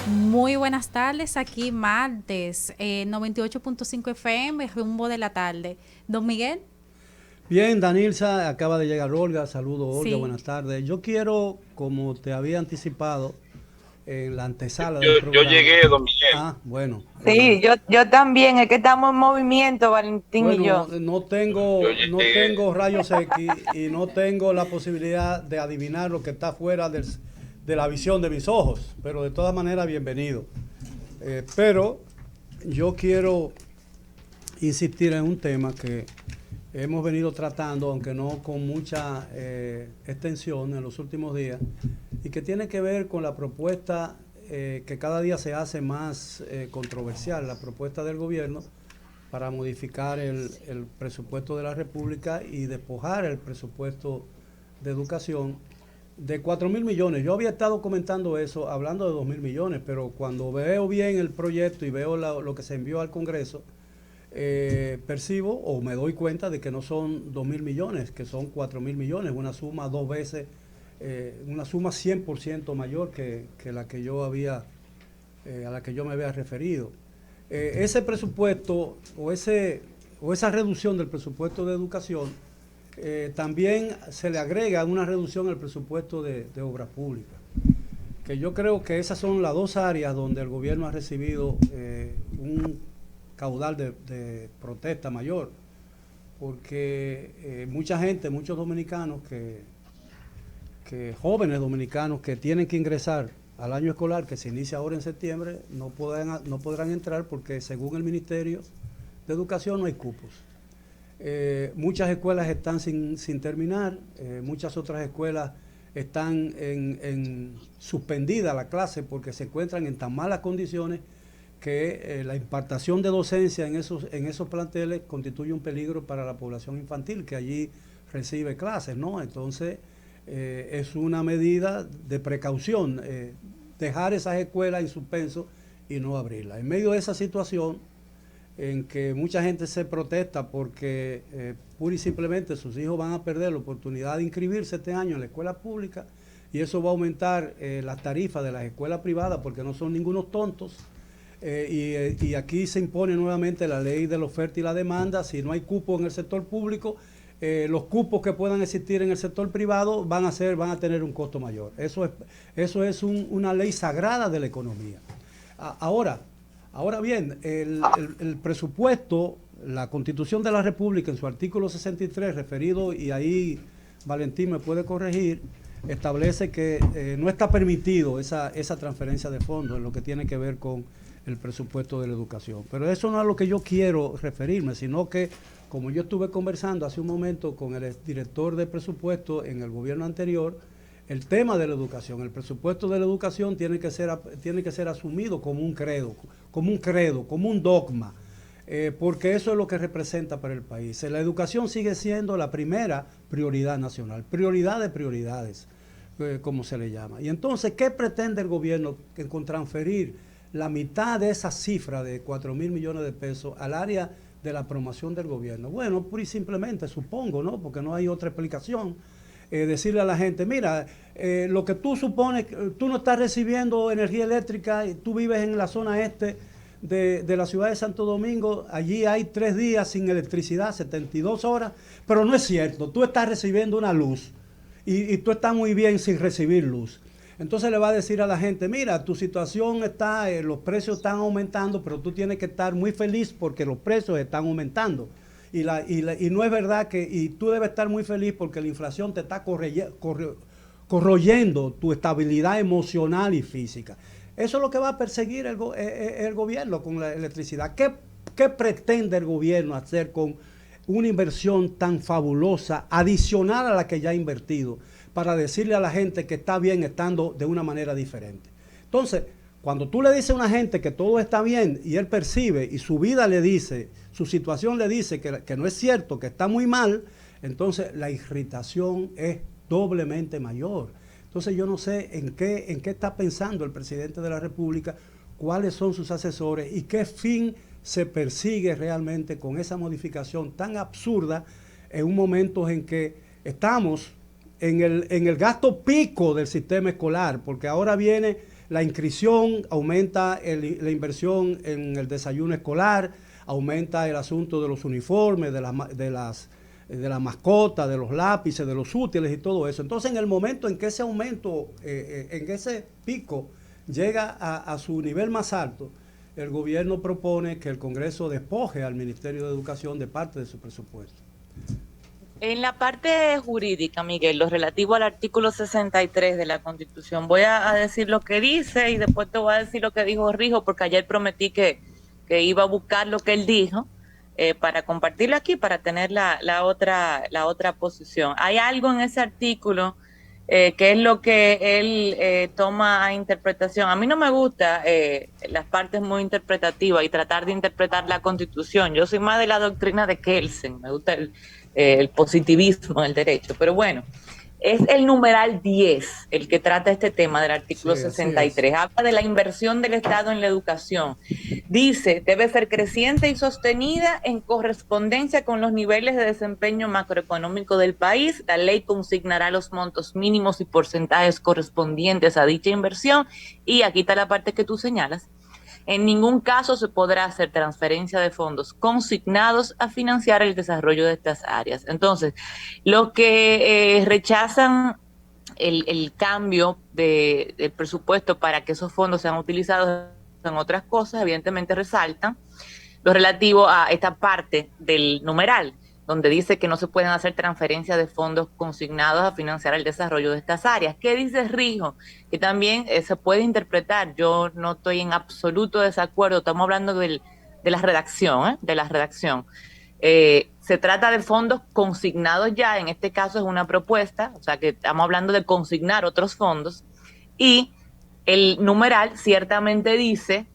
Muy buenas tardes, aquí martes, 98.5 FM, rumbo de la tarde. Don Miguel, Bien, Danilza, acaba de llegar Olga. Saludos, Olga, sí. buenas tardes. Yo quiero, como te había anticipado en la antesala Yo, del yo programa. llegué, don Miguel. Bueno. Sí, yo también, es que estamos en movimiento, Valentín y Bueno, yo. no Yo tengo, no llegué. tengo rayos X y no tengo la posibilidad de adivinar lo que está fuera de la visión de mis ojos, pero de todas maneras, bienvenido. Pero yo quiero insistir en un tema que hemos venido tratando, aunque no con mucha extensión en los últimos días, y que tiene que ver con la propuesta que cada día se hace más controversial, la propuesta del gobierno para modificar el presupuesto de la República y despojar el presupuesto de educación de 4.000 millones. Yo había estado comentando eso, hablando de 2.000 millones, pero cuando veo bien el proyecto y veo lo que se envió al Congreso, percibo o me doy cuenta de que no son 2.000 millones, que son 4.000 millones, una suma dos veces, una suma 100% mayor que la que yo había, a la que yo me había referido. Ese presupuesto o esa reducción del presupuesto de educación también se le agrega una reducción al presupuesto de obras públicas, que yo creo que esas son las dos áreas donde el gobierno ha recibido un caudal de protesta mayor, porque mucha gente, muchos dominicanos que jóvenes dominicanos que tienen que ingresar al año escolar que se inicia ahora en septiembre no podrán entrar porque según el Ministerio de Educación no hay cupos. Muchas escuelas están sin terminar, muchas otras escuelas están en suspendida la clase porque se encuentran en tan malas condiciones que la impartación de docencia en esos planteles constituye un peligro para la población infantil que allí recibe clases, ¿no? Entonces, es una medida de precaución, dejar esas escuelas en suspenso y no abrirlas. En medio de esa situación en que mucha gente se protesta porque pura y simplemente sus hijos van a perder la oportunidad de inscribirse este año en la escuela pública y eso va a aumentar las tarifas de las escuelas privadas porque no son ningunos tontos. Y aquí se impone nuevamente la ley de la oferta y la demanda. Si no hay cupo en el sector público, los cupos que puedan existir en el sector privado van a tener un costo mayor. Eso es una ley sagrada de la economía. Ahora bien, el presupuesto, la Constitución de la República en su artículo 63 referido, y ahí Valentín me puede corregir, establece que no está permitido esa transferencia de fondos en lo que tiene que ver con el presupuesto de la educación. Pero eso no es a lo que yo quiero referirme, sino que, como yo estuve conversando hace un momento con el director de presupuesto en el gobierno anterior, el tema de la educación, el presupuesto de la educación tiene que ser asumido como un credo, como un dogma, porque eso es lo que representa para el país. La educación sigue siendo la primera prioridad nacional, prioridad de prioridades, como se le llama. Y entonces, ¿qué pretende el gobierno con transferir la mitad de esa cifra de 4.000 millones de pesos al área de la promoción del gobierno? Bueno, pura y simplemente, supongo, ¿no? Porque no hay otra explicación. Decirle a la gente, mira, lo que tú supones, tú no estás recibiendo energía eléctrica, y tú vives en la zona este de la ciudad de Santo Domingo, allí hay 3 días sin electricidad, 72 horas, pero no es cierto, tú estás recibiendo una luz y tú estás muy bien sin recibir luz. Entonces le va a decir a la gente, mira, tu situación está, los precios están aumentando, pero tú tienes que estar muy feliz porque los precios están aumentando. Y no es verdad y tú debes estar muy feliz porque la inflación te está corroyendo tu estabilidad emocional y física. Eso es lo que va a perseguir el gobierno con la electricidad. ¿Qué pretende el gobierno hacer con una inversión tan fabulosa, adicional a la que ya ha invertido, para decirle a la gente que está bien estando de una manera diferente? Entonces, cuando tú le dices a una gente que todo está bien y él percibe y su vida le dice, su situación le dice que no es cierto, que está muy mal, entonces la irritación es doblemente mayor. Entonces yo no sé en qué está pensando el presidente de la República, cuáles son sus asesores y qué fin se persigue realmente con esa modificación tan absurda en un momento en que estamos en el gasto pico del sistema escolar, porque ahora viene la inscripción, aumenta la inversión en el desayuno escolar, aumenta el asunto de los uniformes, de las mascotas, de los lápices, de los útiles y todo eso. Entonces, en el momento en que ese aumento, en que ese pico llega a su nivel más alto, el gobierno propone que el Congreso despoje al Ministerio de Educación de parte de su presupuesto. En la parte jurídica, Miguel, lo relativo al artículo 63 de la Constitución, voy a decir lo que dice y después te voy a decir lo que dijo Rijo, porque ayer prometí que iba a buscar lo que él dijo para compartirlo aquí, para tener la otra posición. Hay algo en ese artículo que es lo que él toma a interpretación. A mí no me gusta las partes muy interpretativas y tratar de interpretar la Constitución. Yo soy más de la doctrina de Kelsen, me gusta el positivismo en el derecho, pero bueno, es el numeral 10 el que trata este tema del artículo 63. Habla de la inversión del Estado en la educación. Dice, debe ser creciente y sostenida en correspondencia con los niveles de desempeño macroeconómico del país. La ley consignará los montos mínimos y porcentajes correspondientes a dicha inversión. Y aquí está la parte que tú señalas. En ningún caso se podrá hacer transferencia de fondos consignados a financiar el desarrollo de estas áreas. Entonces, los que rechazan el cambio del presupuesto para que esos fondos sean utilizados en otras cosas, evidentemente resaltan lo relativo a esta parte del numeral, donde dice que no se pueden hacer transferencias de fondos consignados a financiar el desarrollo de estas áreas. ¿Qué dice Rijo? Que también se puede interpretar, yo no estoy en absoluto desacuerdo, estamos hablando de la redacción, de la redacción. Se trata de fondos consignados ya, en este caso es una propuesta, o sea que estamos hablando de consignar otros fondos, y el numeral ciertamente dice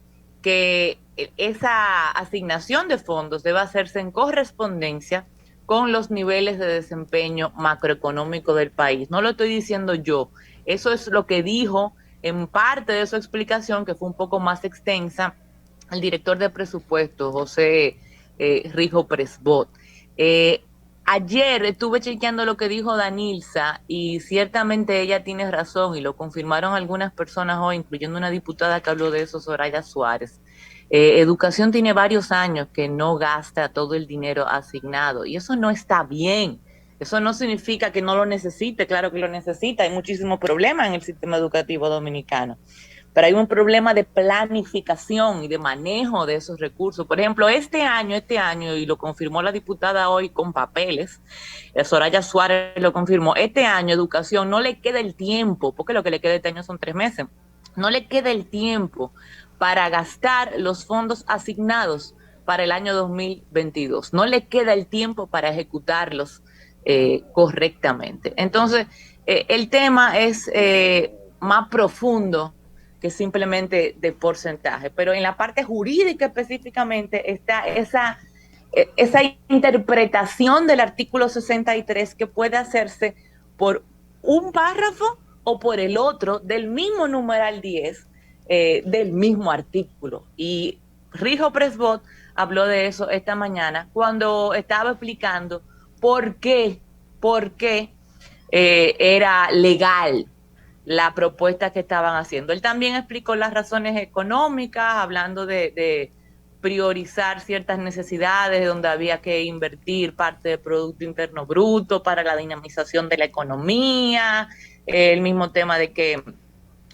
que esa asignación de fondos debe hacerse en correspondencia con los niveles de desempeño macroeconómico del país. No lo estoy diciendo yo, eso es lo que dijo en parte de su explicación, que fue un poco más extensa, el director de presupuesto, José Rijo Presbot. Ayer estuve chequeando lo que dijo Danilza y ciertamente ella tiene razón y lo confirmaron algunas personas hoy, incluyendo una diputada que habló de eso, Soraya Suárez. Educación tiene varios años que no gasta todo el dinero asignado y eso no está bien. Eso no significa que no lo necesite, claro que lo necesita, hay muchísimos problemas en el sistema educativo dominicano, pero hay un problema de planificación y de manejo de esos recursos. Por ejemplo, este año, y lo confirmó la diputada hoy con papeles, Soraya Suárez lo confirmó, este año educación no le queda el tiempo, porque lo que le queda este año son 3 meses, no le queda el tiempo para gastar los fondos asignados para el año 2022. No le queda el tiempo para ejecutarlos correctamente. Entonces, el tema es más profundo que simplemente de porcentaje, pero en la parte jurídica específicamente está esa interpretación del artículo 63 que puede hacerse por un párrafo o por el otro del mismo numeral 10 del mismo artículo. Y Rijo Presbot habló de eso esta mañana cuando estaba explicando por qué era legal la propuesta que estaban haciendo. Él también explicó las razones económicas, hablando de priorizar ciertas necesidades donde había que invertir parte del Producto Interno Bruto para la dinamización de la economía, el mismo tema de que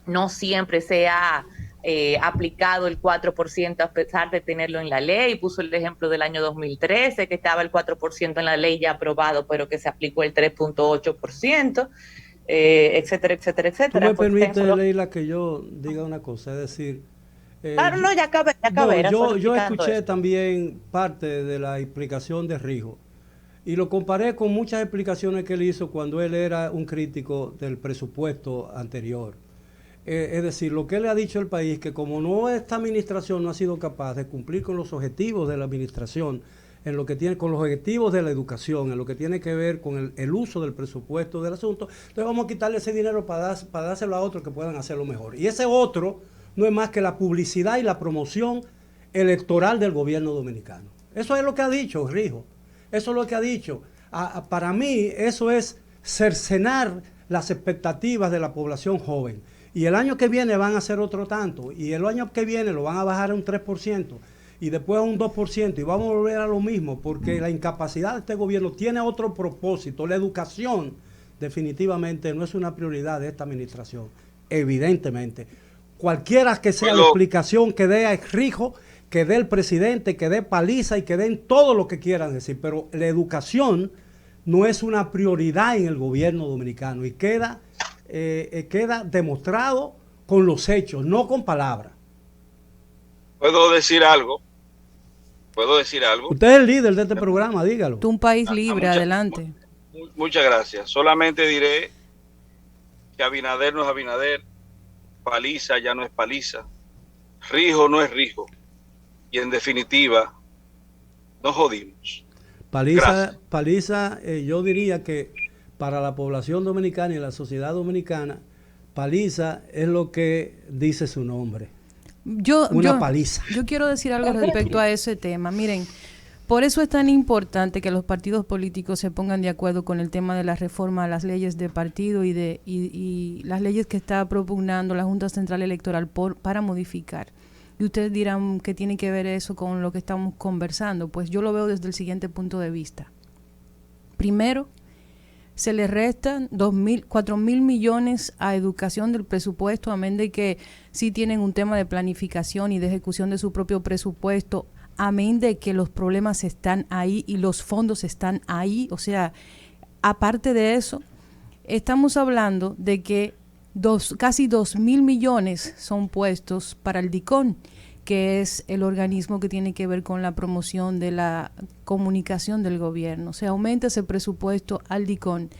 no siempre se ha aplicado el 4% a pesar de tenerlo en la ley. Puso el ejemplo del año 2013, que estaba el 4% en la ley ya aprobado, pero que se aplicó el 3.8%, etcétera, etcétera, etcétera. ¿Tú me permites, Leila, que yo diga una cosa? Es decir... claro, no, ya acabé. Yo escuché también parte de la explicación de Rijo y lo comparé con muchas explicaciones que él hizo cuando él era un crítico del presupuesto anterior. Es decir, lo que él le ha dicho al país, que como esta administración no ha sido capaz de cumplir con los objetivos de la administración, en lo que tiene con los objetivos de la educación, en lo que tiene que ver con el uso del presupuesto del asunto, entonces vamos a quitarle ese dinero para dárselo a otros que puedan hacerlo mejor. Y ese otro no es más que la publicidad y la promoción electoral del gobierno dominicano. Eso es lo que ha dicho Rijo. Eso es lo que ha dicho. Para mí eso es cercenar las expectativas de la población joven. Y el año que viene van a hacer otro tanto. Y el año que viene lo van a bajar a un 3%. Y después a un 2%. Y vamos a volver a lo mismo. Porque la incapacidad de este gobierno tiene otro propósito. La educación definitivamente no es una prioridad de esta administración. Evidentemente. Cualquiera que sea la explicación que dé a Rijo, que dé el presidente, que dé Paliza y que den todo lo que quieran decir. Pero la educación no es una prioridad en el gobierno dominicano. Y queda demostrado con los hechos, no con palabras. ¿Puedo decir algo? Usted es el líder de este programa, dígalo. Tú un país libre, adelante. Muchas gracias. Solamente diré que Abinader no es Abinader, Paliza ya no es Paliza, Rijo no es Rijo. Y en definitiva, nos jodimos. Paliza, yo diría que para la población dominicana y la sociedad dominicana, Paliza es lo que dice su nombre. Una paliza. Yo quiero decir algo respecto a ese tema. Miren, por eso es tan importante que los partidos políticos se pongan de acuerdo con el tema de la reforma a las leyes de partido y las leyes que está propugnando la Junta Central Electoral para modificar. Y ustedes dirán que tiene que ver eso con lo que estamos conversando. Pues yo lo veo desde el siguiente punto de vista. Primero, se le restan 4.000 millones a educación del presupuesto, amén de que sí tienen un tema de planificación y de ejecución de su propio presupuesto, amén de que los problemas están ahí y los fondos están ahí. O sea, aparte de eso, estamos hablando de que casi 2.000 millones son puestos para el DICON, que es el organismo que tiene que ver con la promoción de la comunicación del gobierno. Se aumenta ese presupuesto al DICON.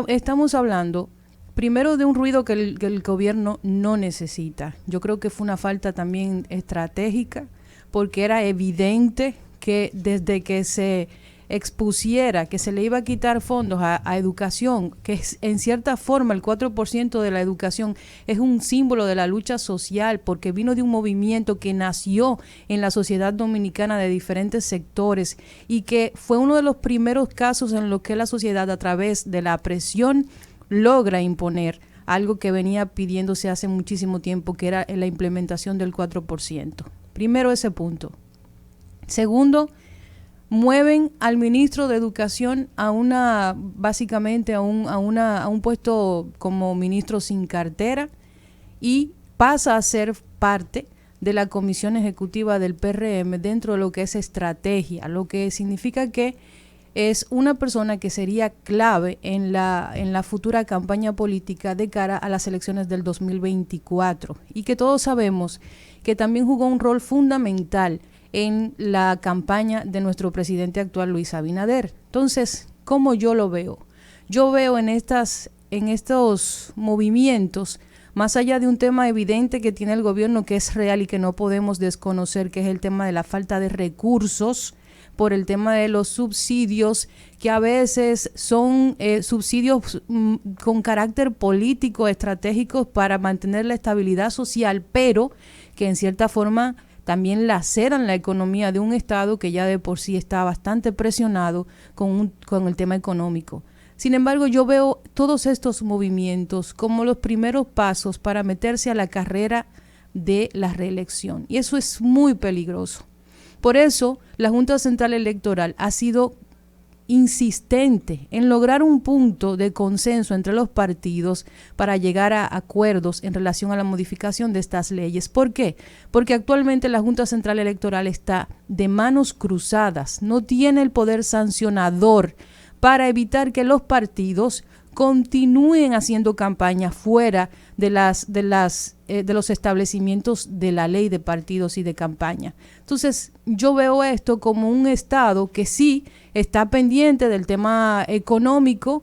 Estamos hablando primero de un ruido que el gobierno no necesita. Yo creo que fue una falta también estratégica, porque era evidente que desde que se expusiera que se le iba a quitar fondos a educación, que es, en cierta forma el 4% de la educación es un símbolo de la lucha social, porque vino de un movimiento que nació en la sociedad dominicana de diferentes sectores y que fue uno de los primeros casos en los que la sociedad, a través de la presión, logra imponer algo que venía pidiéndose hace muchísimo tiempo, que era la implementación del 4%. Primero ese punto. Segundo, mueven al ministro de Educación básicamente a un puesto como ministro sin cartera, y pasa a ser parte de la comisión ejecutiva del PRM dentro de lo que es estrategia, lo que significa que es una persona que sería clave en la futura campaña política de cara a las elecciones del 2024, y que todos sabemos que también jugó un rol fundamental en la campaña de nuestro presidente actual, Luis Abinader. Entonces, ¿cómo yo lo veo? Yo veo en estos movimientos, más allá de un tema evidente que tiene el gobierno, que es real y que no podemos desconocer, que es el tema de la falta de recursos, por el tema de los subsidios, que a veces son subsidios con carácter político, estratégicos para mantener la estabilidad social, pero que en cierta forma también laceran la economía de un Estado que ya de por sí está bastante presionado con el tema económico. Sin embargo, yo veo todos estos movimientos como los primeros pasos para meterse a la carrera de la reelección. Y eso es muy peligroso. Por eso, la Junta Central Electoral ha sido insistente en lograr un punto de consenso entre los partidos para llegar a acuerdos en relación a la modificación de estas leyes. ¿Por qué? Porque actualmente la Junta Central Electoral está de manos cruzadas, no tiene el poder sancionador para evitar que los partidos continúen haciendo campaña fuera de los establecimientos de la ley de partidos y de campaña. Entonces, yo veo esto como un Estado que sí está pendiente del tema económico,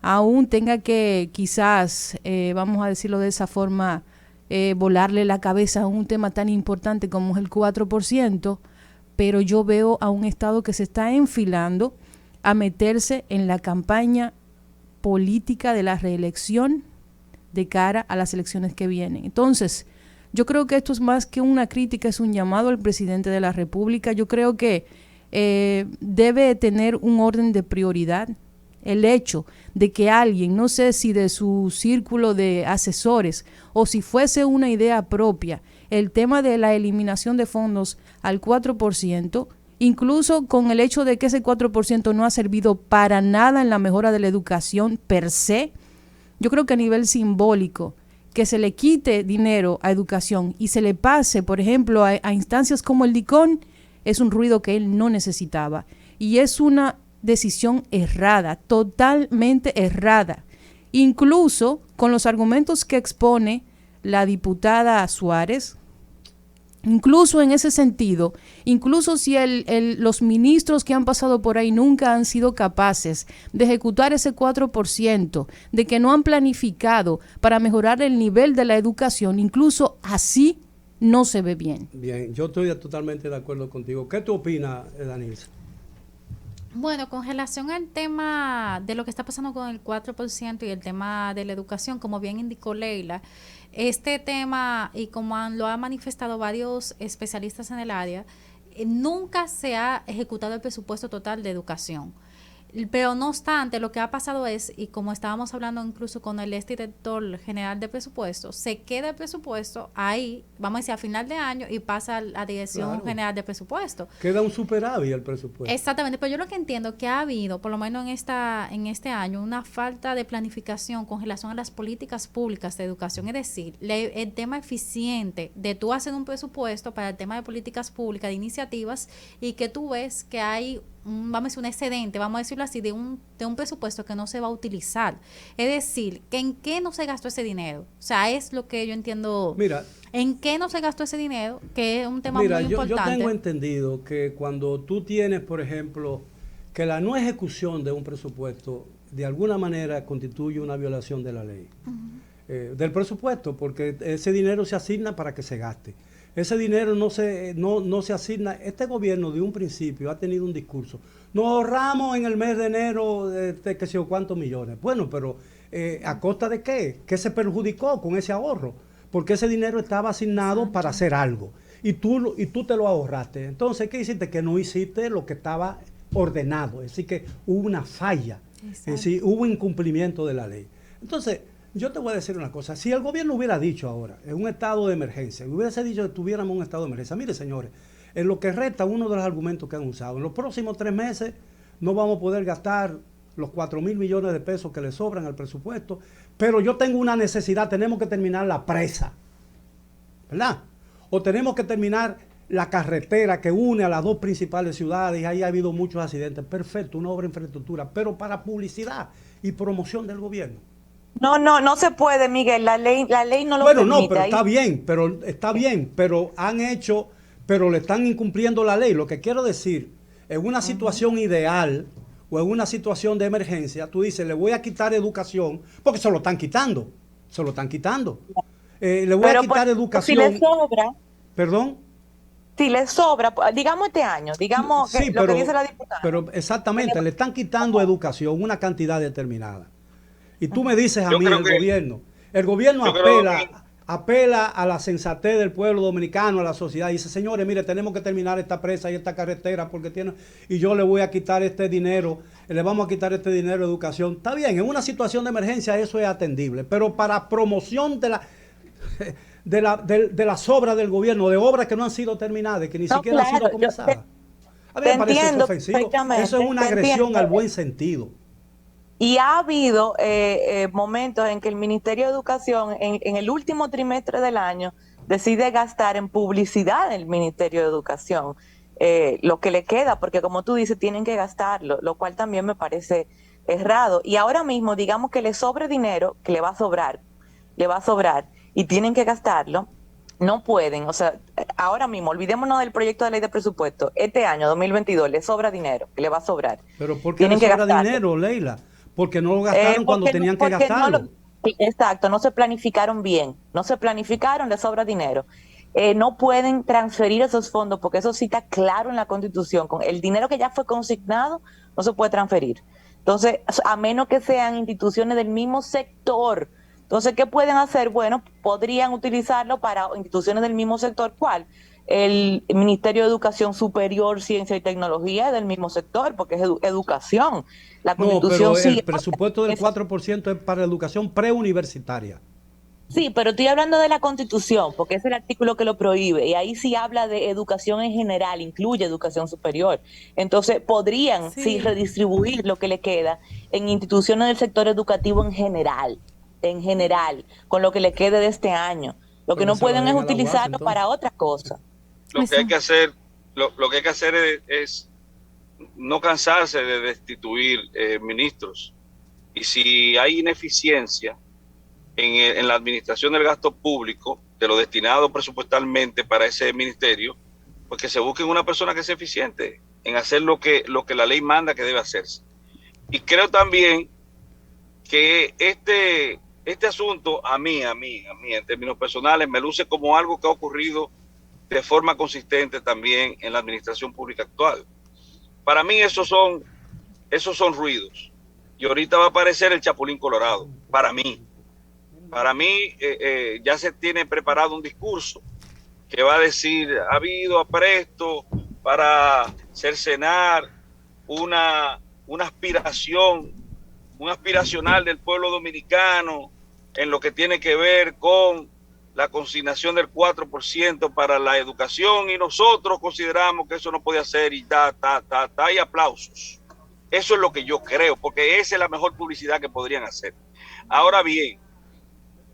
aún tenga que quizás, vamos a decirlo de esa forma, volarle la cabeza a un tema tan importante como es el 4%, pero yo veo a un Estado que se está enfilando a meterse en la campaña política de la reelección de cara a las elecciones que vienen. Entonces, yo creo que esto es más que una crítica, es un llamado al presidente de la República. Yo creo que debe tener un orden de prioridad el hecho de que alguien, no sé si de su círculo de asesores o si fuese una idea propia, el tema de la eliminación de fondos al 4%, incluso con el hecho de que ese 4% no ha servido para nada en la mejora de la educación per se, yo creo que a nivel simbólico, que se le quite dinero a educación y se le pase, por ejemplo, a instancias como el DICON, es un ruido que él no necesitaba. Y es una decisión errada, totalmente errada. Incluso con los argumentos que expone la diputada Suárez, incluso en ese sentido, incluso si los ministros que han pasado por ahí nunca han sido capaces de ejecutar ese 4%, de que no han planificado para mejorar el nivel de la educación, incluso así no se ve bien. Bien, yo estoy totalmente de acuerdo contigo. ¿Qué tú opinas, Danilza? Bueno, con relación al tema de lo que está pasando con el 4% y el tema de la educación, como bien indicó Leila, este tema, y como lo han manifestado varios especialistas en el área, nunca se ha ejecutado el presupuesto total de educación. Pero no obstante, lo que ha pasado es, y como estábamos hablando incluso con el director general de presupuesto, se queda el presupuesto ahí, vamos a decir, a final de año y pasa a la Dirección General de Presupuesto. Queda un superávit el presupuesto. Exactamente, pero yo lo que entiendo que ha habido, por lo menos en este año, una falta de planificación con relación a las políticas públicas de educación. Es decir, el tema eficiente de tú hacer un presupuesto para el tema de políticas públicas, de iniciativas, y que tú ves que hay vamos a decir, un excedente, vamos a decirlo así, de un presupuesto que no se va a utilizar. Es decir, que ¿en qué no se gastó ese dinero? O sea, es lo que yo entiendo. Mira, ¿en qué no se gastó ese dinero? Que es un tema muy importante. Yo tengo entendido que cuando tú tienes, por ejemplo, que la no ejecución de un presupuesto de alguna manera constituye una violación de la ley, del presupuesto, porque ese dinero se asigna para que se gaste. Ese dinero no se asigna. Este gobierno de un principio ha tenido un discurso. Nos ahorramos en el mes de enero de que sé yo cuántos millones. Bueno, pero ¿a costa de qué? ¿Qué se perjudicó con ese ahorro? Porque ese dinero estaba asignado para hacer algo. Y tú te lo ahorraste. Entonces, ¿qué hiciste? Que no hiciste lo que estaba ordenado. Es decir, que hubo una falla. Es decir, hubo incumplimiento de la ley. Entonces, yo te voy a decir una cosa, si el gobierno hubiera dicho ahora, en un estado de emergencia, hubiese dicho que tuviéramos un estado de emergencia, mire señores, en lo que resta, uno de los argumentos que han usado, en los próximos 3 meses no vamos a poder gastar los 4,000 millones de pesos que le sobran al presupuesto, pero yo tengo una necesidad, tenemos que terminar la presa, ¿verdad? O tenemos que terminar la carretera que une a las 2 principales ciudades, y ahí ha habido muchos accidentes, perfecto, una obra de infraestructura, pero para publicidad y promoción del gobierno. No se puede, Miguel, la ley no lo permite. Bueno, no, pero está bien, pero han hecho, pero le están incumpliendo la ley. Lo que quiero decir, en una situación ideal o en una situación de emergencia, tú dices, le voy a quitar educación, porque se lo están quitando. Le voy a quitar educación. Si le sobra. ¿Perdón? Si le sobra, digamos este año, digamos sí, lo que dice la diputada. Pero exactamente, le están quitando educación, una cantidad determinada. Y tú me dices a mí, el gobierno apela a la sensatez del pueblo dominicano, a la sociedad, y dice, señores, mire, tenemos que terminar esta presa y esta carretera y yo le voy a quitar este dinero, le vamos a quitar este dinero de educación. Está bien, en una situación de emergencia eso es atendible, pero para promoción de las obras del gobierno, de obras que no han sido terminadas, que ni siquiera han sido comenzadas. A mí me parece eso ofensivo. Eso es una agresión al buen sentido. Y ha habido momentos en que el Ministerio de Educación, en el último trimestre del año, decide gastar en publicidad el Ministerio de Educación lo que le queda, porque como tú dices, tienen que gastarlo, lo cual también me parece errado. Y ahora mismo, digamos que le sobre dinero, que le va a sobrar, y tienen que gastarlo, no pueden. O sea, ahora mismo, olvidémonos del proyecto de ley de presupuesto. Este año, 2022, le sobra dinero, que le va a sobrar. ¿Pero por qué le sobra dinero, Leila? Porque no lo gastaron cuando tenían que gastarlo. Exacto, no se planificaron bien. Le sobra dinero. No pueden transferir esos fondos porque eso sí está claro en la Constitución. Con el dinero que ya fue consignado, no se puede transferir. Entonces, a menos que sean instituciones del mismo sector. Entonces, ¿qué pueden hacer? Bueno, podrían utilizarlo para instituciones del mismo sector. ¿Cuál? el Ministerio de Educación Superior, Ciencia y Tecnología es del mismo sector, porque es educación. La No, Constitución pero el sigue. presupuesto del 4% es para educación preuniversitaria. Sí, pero estoy hablando de la Constitución, porque es el artículo que lo prohíbe, y ahí sí habla de educación en general, incluye educación superior. Entonces, podrían sí Sí. redistribuir lo que le queda en instituciones del sector educativo en general, con lo que le quede de este año. Lo que Pero no esa la pueden es den a la UAS utilizarlo entonces. para otra cosa. Lo que hay Eso. que hacer, lo que hay que hacer es no cansarse de destituir ministros. Y si hay ineficiencia en la administración del gasto público, de lo destinado presupuestalmente para ese ministerio, pues que se busquen una persona que sea eficiente en hacer lo que la ley manda que debe hacerse. Y creo también que este asunto a mí, en términos personales, me luce como algo que ha ocurrido de forma consistente también en la administración pública actual. Para mí esos son ruidos. Y ahorita va a aparecer el Chapulín Colorado, para mí. Para mí ya se tiene preparado un discurso que va a decir, ha habido apresto para cercenar una aspiración, un aspiracional del pueblo dominicano en lo que tiene que ver con la consignación del 4% para la educación, y nosotros consideramos que eso no puede hacer y y aplausos. Eso es lo que yo creo, porque esa es la mejor publicidad que podrían hacer. Ahora bien,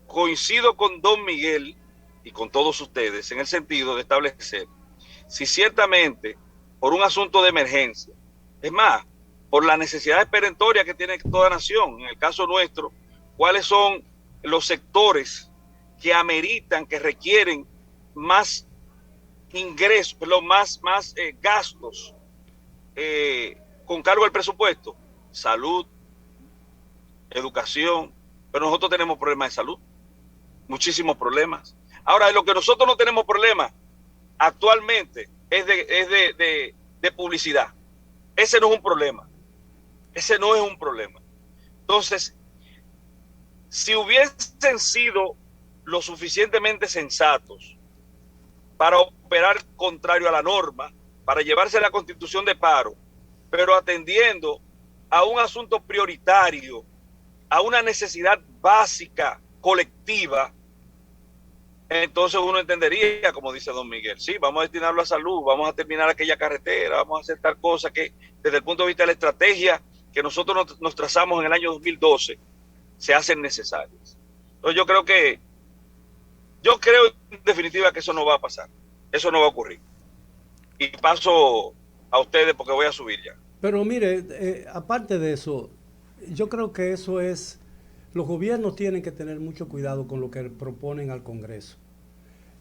coincido con don Miguel y con todos ustedes en el sentido de establecer si ciertamente por un asunto de emergencia, es más, por las necesidades perentorias que tiene toda nación, en el caso nuestro, cuáles son los sectores que ameritan, que requieren más ingresos, más gastos con cargo al presupuesto, salud, educación, pero nosotros tenemos problemas de salud, muchísimos problemas. Ahora, en lo que nosotros no tenemos problemas actualmente es de publicidad. Ese no es un problema. Ese no es un problema. Entonces, si hubiesen sido lo suficientemente sensatos para operar contrario a la norma, para llevarse la Constitución de paro, pero atendiendo a un asunto prioritario, a una necesidad básica, colectiva, entonces uno entendería, como dice don Miguel, sí, vamos a destinarlo a salud, vamos a terminar aquella carretera, vamos a hacer tal cosa que desde el punto de vista de la estrategia que nosotros nos trazamos en el año 2012, se hacen necesarias. Entonces yo creo en definitiva que eso no va a pasar, eso no va a ocurrir. Y paso a ustedes porque voy a subir ya. Pero mire, aparte de eso, yo creo que eso es, los gobiernos tienen que tener mucho cuidado con lo que proponen al Congreso.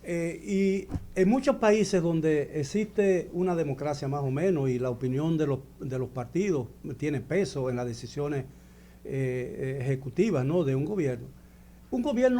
Y en muchos países donde existe una democracia más o menos y la opinión de los partidos tiene peso en las decisiones ejecutivas, ¿no?, de un gobierno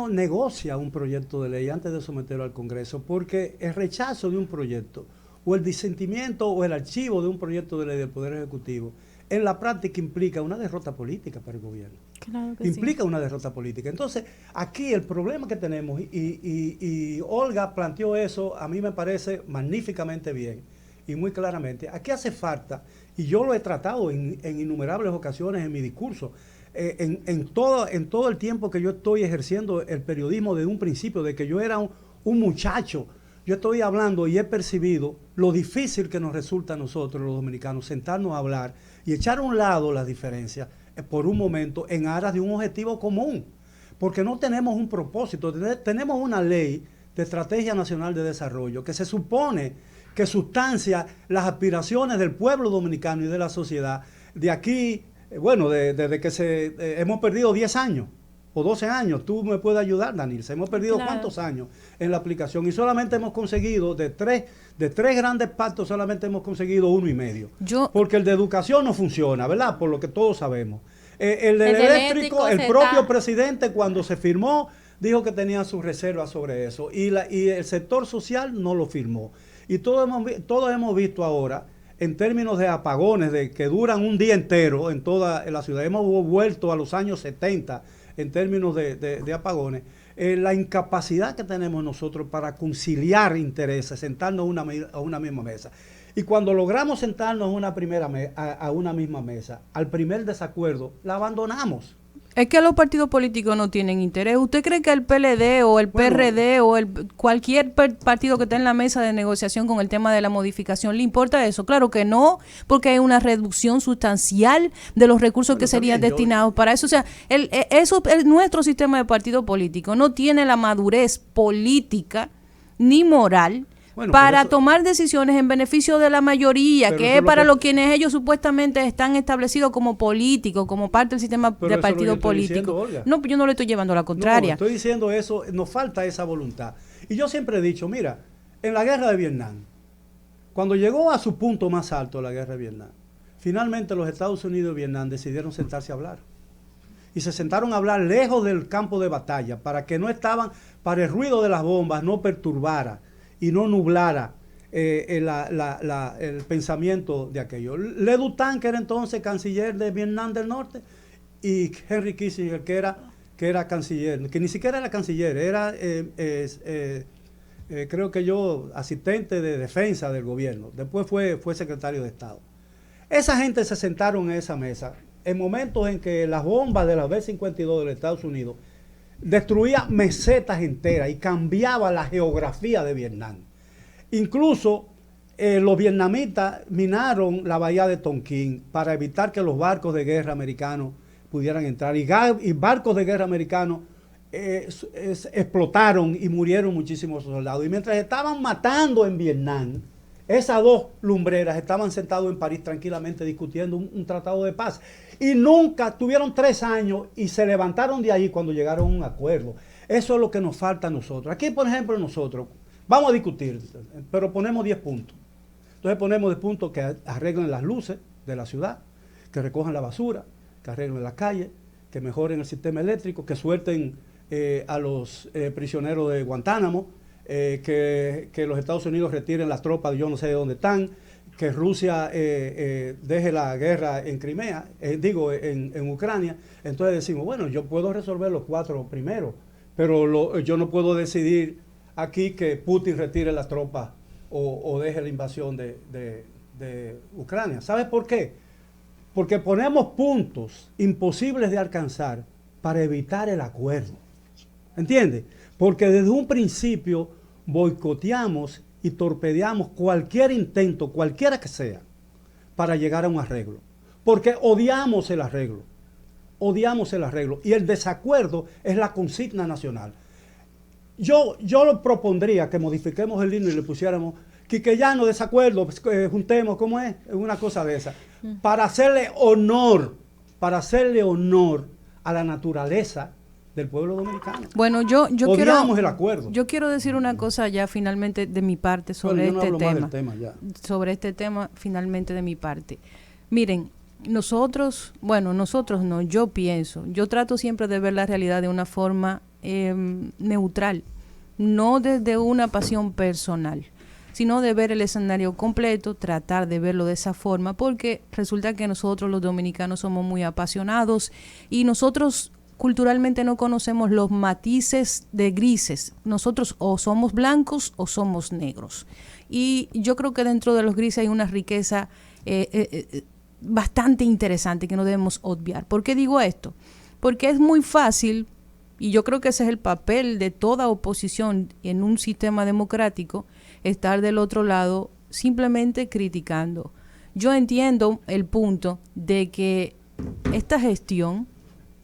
negocia un proyecto de ley antes de someterlo al Congreso, porque el rechazo de un proyecto o el disentimiento o el archivo de un proyecto de ley del Poder Ejecutivo en la práctica implica una derrota política para el gobierno. Claro que Implica sí. una derrota política. Entonces, aquí el problema que tenemos, y Olga planteó eso, a mí me parece magníficamente bien y muy claramente, aquí hace falta, y yo lo he tratado en innumerables ocasiones en mi discurso, en todo el tiempo que yo estoy ejerciendo el periodismo desde un principio, de que yo era un muchacho, yo estoy hablando y he percibido lo difícil que nos resulta a nosotros los dominicanos sentarnos a hablar y echar a un lado las diferencias por un momento en aras de un objetivo común, porque no tenemos un propósito, tenemos una ley de Estrategia Nacional de Desarrollo que se supone que sustancia las aspiraciones del pueblo dominicano y de la sociedad de aquí, bueno, desde que hemos perdido 10 años o 12 años, tú me puedes ayudar, Daniel, hemos perdido Claro. ¿Cuántos años en la aplicación? Y solamente hemos conseguido, de tres grandes pactos, solamente hemos conseguido 1,5. Porque el de educación no funciona, ¿verdad? Por lo que todos sabemos. El del eléctrico, el propio presidente cuando se firmó, dijo que tenía sus reservas sobre eso. Y el sector social no lo firmó. Y todos hemos visto ahora, en términos de apagones de que duran un día entero en toda la ciudad, hemos vuelto a los años 70 en términos de apagones. la incapacidad que tenemos nosotros para conciliar intereses, sentarnos a una misma mesa. Y cuando logramos sentarnos a una misma mesa, al primer desacuerdo, la abandonamos. Es que los partidos políticos no tienen interés. ¿Usted cree que el PLD o el PRD o cualquier partido que esté en la mesa de negociación con el tema de la modificación le importa eso? Claro que no, porque hay una reducción sustancial de los recursos que serían destinados para eso. O sea, nuestro sistema de partido político no tiene la madurez política ni moral para tomar decisiones en beneficio de la mayoría, que es para quienes ellos supuestamente están establecidos como políticos, como parte del sistema de partido político. No, yo no le estoy llevando a la contraria. No, estoy diciendo eso, nos falta esa voluntad. Y yo siempre he dicho, mira, en la guerra de Vietnam, cuando llegó a su punto más alto la guerra de Vietnam, finalmente los Estados Unidos y Vietnam decidieron sentarse a hablar. Y se sentaron a hablar lejos del campo de batalla, para el ruido de las bombas no perturbara y no nublara el pensamiento de aquello. Le Du Tan, que era entonces canciller de Vietnam del Norte, y Henry Kissinger, que era canciller, que ni siquiera era canciller, era creo que asistente de defensa del gobierno. Después fue secretario de Estado. Esa gente se sentaron en esa mesa en momentos en que las bombas de la B-52 de los Estados Unidos destruía mesetas enteras y cambiaba la geografía de Vietnam. Incluso los vietnamitas minaron la bahía de Tonkin para evitar que los barcos de guerra americanos pudieran entrar. Y barcos de guerra americanos explotaron y murieron muchísimos soldados. Y mientras estaban matando en Vietnam, esas dos lumbreras estaban sentados en París tranquilamente discutiendo un tratado de paz. Y nunca, tuvieron 3 años y se levantaron de ahí cuando llegaron a un acuerdo. Eso es lo que nos falta a nosotros. Aquí, por ejemplo, nosotros vamos a discutir, pero ponemos 10 puntos. Entonces ponemos 10 puntos que arreglen las luces de la ciudad, que recojan la basura, que arreglen las calles, que mejoren el sistema eléctrico, que suelten a los prisioneros de Guantánamo, que los Estados Unidos retiren las tropas, yo no sé de dónde están, que Rusia deje la guerra en Crimea, en Ucrania. Entonces decimos, bueno, yo puedo resolver los 4 primeros, pero yo no puedo decidir aquí que Putin retire las tropas o deje la invasión de Ucrania. ¿Sabes por qué? Porque ponemos puntos imposibles de alcanzar para evitar el acuerdo. ¿Entiendes? Porque desde un principio boicoteamos y torpedeamos cualquier intento, cualquiera que sea, para llegar a un arreglo. Porque odiamos el arreglo. Odiamos el arreglo. Y el desacuerdo es la consigna nacional. Yo lo propondría que modifiquemos el himno y le pusiéramos Quiqueyano, desacuerdo, juntemos, ¿cómo es? Una cosa de esa. Para hacerle honor a la naturaleza del pueblo dominicano. Bueno, yo quiero decir una cosa ya finalmente de mi parte sobre sobre este tema finalmente de mi parte. Miren, nosotros no, yo trato siempre de ver la realidad de una forma neutral, no desde una pasión personal, sino de ver el escenario completo, tratar de verlo de esa forma, porque resulta que nosotros los dominicanos somos muy apasionados y nosotros culturalmente no conocemos los matices de grises. Nosotros o somos blancos o somos negros. Y yo creo que dentro de los grises hay una riqueza bastante interesante que no debemos obviar. ¿Por qué digo esto? Porque es muy fácil, y yo creo que ese es el papel de toda oposición en un sistema democrático, estar del otro lado simplemente criticando. Yo entiendo el punto de que esta gestión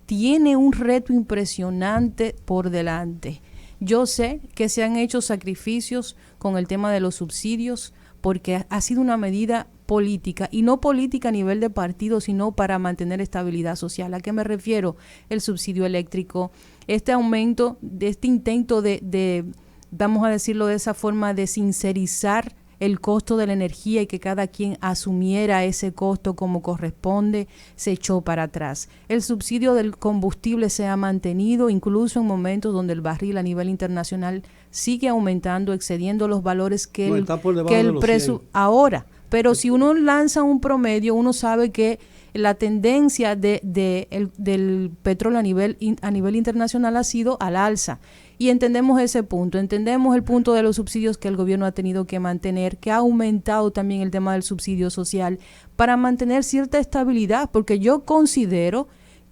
tiene un reto impresionante por delante. Yo sé que se han hecho sacrificios con el tema de los subsidios porque ha sido una medida política, y no política a nivel de partido, sino para mantener estabilidad social. ¿A qué me refiero? El subsidio eléctrico, este aumento, de este intento de vamos a decirlo de esa forma, de sincerizar el costo de la energía y que cada quien asumiera ese costo como corresponde, se echó para atrás. El subsidio del combustible se ha mantenido, incluso en momentos donde el barril a nivel internacional sigue aumentando, excediendo los valores que el precio ahora. Pero si uno lanza un promedio, uno sabe que la tendencia del petróleo a nivel internacional ha sido al alza. Y entendemos ese punto, entendemos el punto de los subsidios que el gobierno ha tenido que mantener, que ha aumentado también el tema del subsidio social para mantener cierta estabilidad, porque yo considero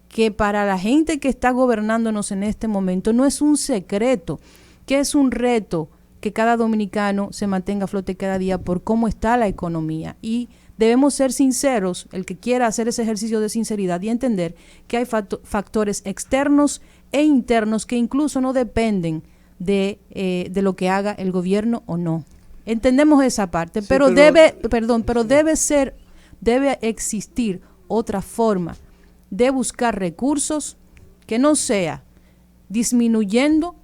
que para la gente que está gobernándonos en este momento no es un secreto, que es un reto que cada dominicano se mantenga a flote cada día por cómo está la economía. Y debemos ser sinceros, el que quiera hacer ese ejercicio de sinceridad y entender que hay factores externos e internos que incluso no dependen de lo que haga el gobierno o no. Entendemos esa parte, sí, pero debe existir otra forma de buscar recursos que no sea disminuyendo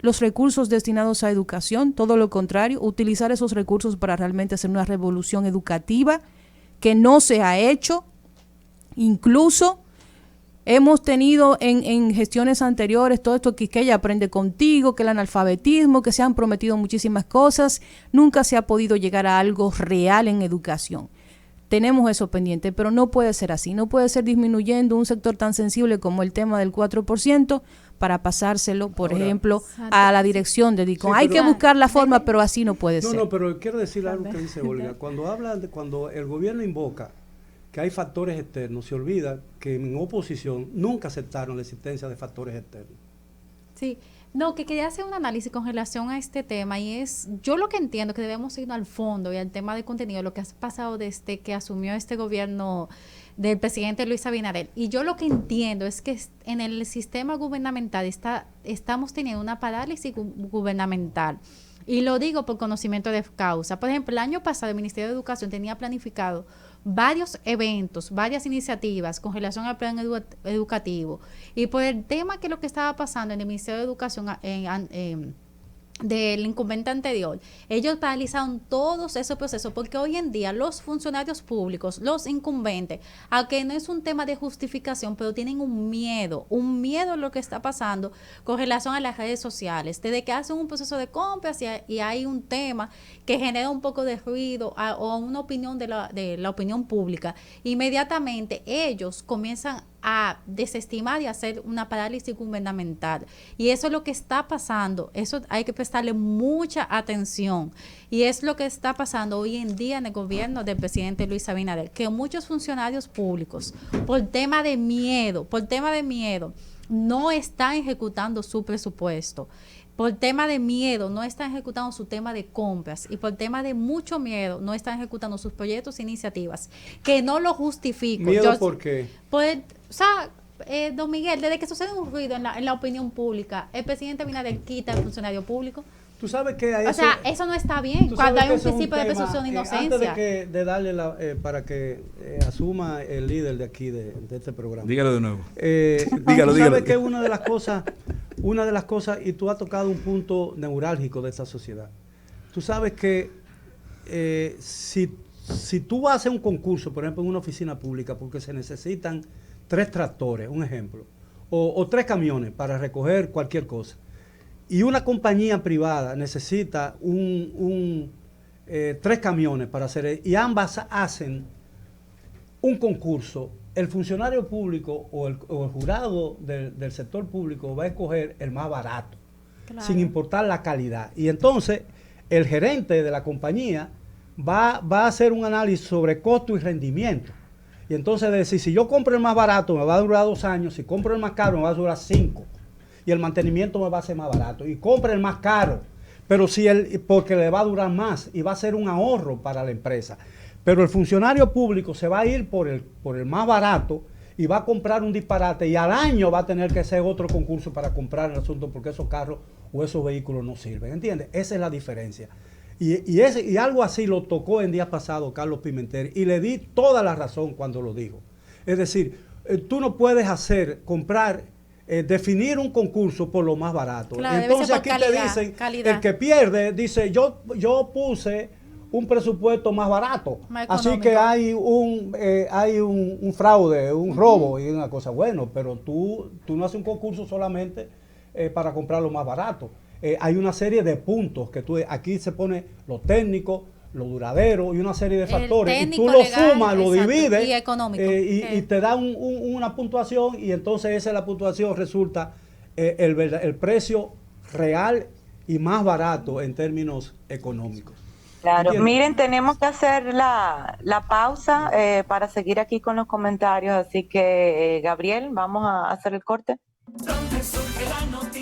los recursos destinados a educación, todo lo contrario, utilizar esos recursos para realmente hacer una revolución educativa que no se ha hecho. Incluso hemos tenido en gestiones anteriores todo esto que ella aprende contigo, que el analfabetismo, que se han prometido muchísimas cosas, nunca se ha podido llegar a algo real en educación. Tenemos eso pendiente, pero no puede ser así, no puede ser disminuyendo un sector tan sensible como el tema del 4% para pasárselo, por ejemplo, a la dirección de DICON. Sí, hay que buscar la forma, pero así no puede ser. No, pero quiero decir algo que dice Olga. Cuando el gobierno invoca que hay factores externos, se olvida que en oposición nunca aceptaron la existencia de factores externos. Sí, no, que quería hacer un análisis con relación a este tema y es, yo lo que entiendo que debemos ir al fondo y al tema de contenido, lo que ha pasado desde que asumió este gobierno del presidente Luis Abinader. Y yo lo que entiendo es que en el sistema gubernamental estamos teniendo una parálisis gubernamental. Y lo digo por conocimiento de causa. Por ejemplo, el año pasado el Ministerio de Educación tenía planificado varios eventos, varias iniciativas con relación al plan educativo. Y por el tema que lo que estaba pasando en el Ministerio de Educación del incumbente anterior, ellos paralizaron todos esos procesos porque hoy en día los funcionarios públicos, los incumbentes, aunque no es un tema de justificación, pero tienen un miedo a lo que está pasando con relación a las redes sociales. Desde que hacen un proceso de compras y hay un tema que genera un poco de ruido o una opinión de la opinión pública, inmediatamente ellos comienzan a desestimar y hacer una parálisis gubernamental. Y eso es lo que está pasando. Eso hay que prestarle mucha atención. Y es lo que está pasando hoy en día en el gobierno del presidente Luis Abinader, que muchos funcionarios públicos, por tema de miedo, no están ejecutando su presupuesto. Por tema de miedo, no están ejecutando su tema de compras. Y por tema de mucho miedo, no están ejecutando sus proyectos e iniciativas. Que no lo justifico. ¿Miedo por qué? Don Miguel, desde que sucede un ruido en la opinión pública, el presidente Abinader quita al funcionario público. Tú sabes que eso no está bien cuando hay un principio de presunción de inocencia. Antes de darle para que asuma el líder de aquí, de este programa. Dígalo de nuevo. Dígalo. Tú sabes que una de las cosas, y tú has tocado un punto neurálgico de esta sociedad. Tú sabes que si tú vas a hacer un concurso, por ejemplo, en una oficina pública, porque se necesitan 3 tractores, un ejemplo, o 3 camiones para recoger cualquier cosa, y una compañía privada necesita 3 camiones para hacer, y ambas hacen un concurso, el funcionario público o el jurado del sector público va a escoger el más barato, claro, sin importar la calidad. Y entonces el gerente de la compañía va a hacer un análisis sobre costo y rendimiento. Y entonces decir, si yo compro el más barato me va a durar 2 años, si compro el más caro me va a durar 5. Y el mantenimiento me va a ser más barato. Y compre el más caro, pero porque le va a durar más y va a ser un ahorro para la empresa. Pero el funcionario público se va a ir por el más barato y va a comprar un disparate y al año va a tener que hacer otro concurso para comprar el asunto porque esos carros o esos vehículos no sirven. ¿Entiendes? Esa es la diferencia. Y algo así lo tocó en días pasados Carlos Pimentel y le di toda la razón cuando lo dijo. Es decir, tú no puedes definir un concurso por lo más barato. Claro, entonces aquí te dicen, el que pierde dice, yo puse un presupuesto más barato, así que hay un fraude, un robo y una cosa. Bueno, pero tú no haces un concurso solamente para comprar lo más barato. Hay una serie de puntos que aquí se pone lo técnico, lo duradero y una serie de El factores, y técnico, tú lo legal, sumas, lo exacto, divides y económico. y te da una puntuación, y entonces esa es la puntuación, resulta el precio real y más barato en términos económicos. Claro, ¿Entiendes? miren, tenemos que hacer la pausa para seguir aquí con los comentarios, así que Gabriel, vamos a hacer el corte.